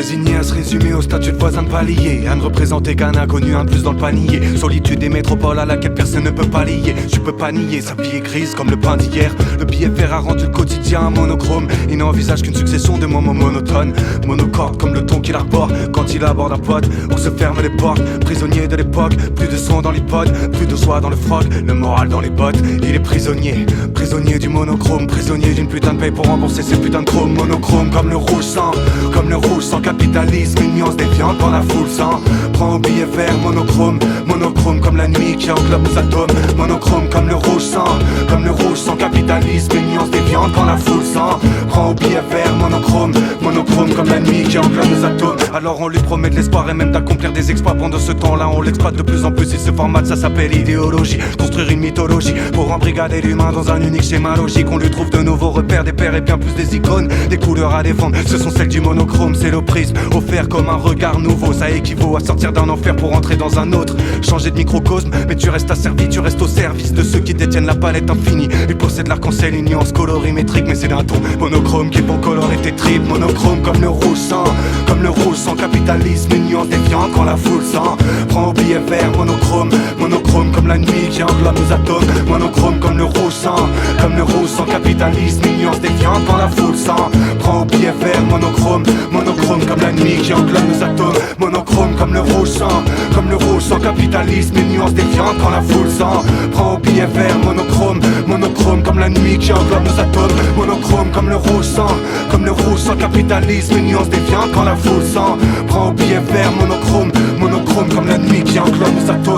Résigné à se résumer au statut de voisin de palier, à ne représenter qu'un inconnu, un plus dans le panier. Solitude des métropoles à laquelle personne ne peut pas lier. Je peux pas nier, sa vie est grise comme le pain d'hier. Le billet vert a rendu le quotidien monochrome. Il n'envisage qu'une succession de moments monotones. Monocorde comme le ton qu'il arbore quand il aborde un pote où se ferment les portes. Prisonnier de l'époque, plus de son dans l'iPod, plus de soie dans le froc, le moral dans les bottes. Il est prisonnier, prisonnier du monochrome, prisonnier d'une putain de paye pour rembourser ses putains de chrome. Monochrome comme le rouge sang, comme le rouge sans capitalisme, une nuance déviante quand la foule sang. Prends au billet vert, monochrome, monochrome comme la nuit qui englobe nos atomes. Monochrome comme le rouge sang, comme le rouge sans capitalisme, une nuance déviante quand la foule sang. Prends au billet vert, monochrome, monochrome comme la nuit qui englobe nos atomes. Alors on lui promet de l'espoir et même d'accomplir des exploits. Pendant ce temps-là on l'exploite de plus en plus, il se formate, ça s'appelle idéologie. Construire une mythologie pour embrigader l'humain dans un unique schéma logique. On lui trouve de nouveaux repères, des pères et bien plus des icônes, des couleurs à défendre. Ce sont celles du monochrome, c'est le prisme offert comme un regard nouveau. Ça équivaut à sortir d'un enfer pour entrer dans un autre. Changer de microcosme, mais tu restes asservi, tu restes au service de ceux qui détiennent la palette infinie. Ils possèdent l'arc-en-ciel, une nuance colorimétrique, mais c'est d'un ton monochrome qui pour colorer tes tripes. Monochrome comme le rouge sang, comme le rouge sans capitalisme, une nuance déviante quand la foule sang. Prends au billet vert, monochrome, monochrome comme la nuit qui englobe nos atomes. Monochrome comme le rouge sang, comme le rouge sans capitalisme, une nuance déviante quand la foule sang. Prends au billet vert, monochrome, monochrome comme la nuit qui englobe nos atomes. Monochrome comme le rouge sang, comme le rouge sans capitalisme, une nuance déviante quand la foule sang. Prends au billet vert, monochrome, monochrome comme la nuit qui englobe nos atomes. Monochrome comme le rouge sang, comme le rouge sans capitalisme, une nuance déviante quand la foule sang. Prends au billet vert, monochrome, monochrome comme la nuit qui englobe nos atomes.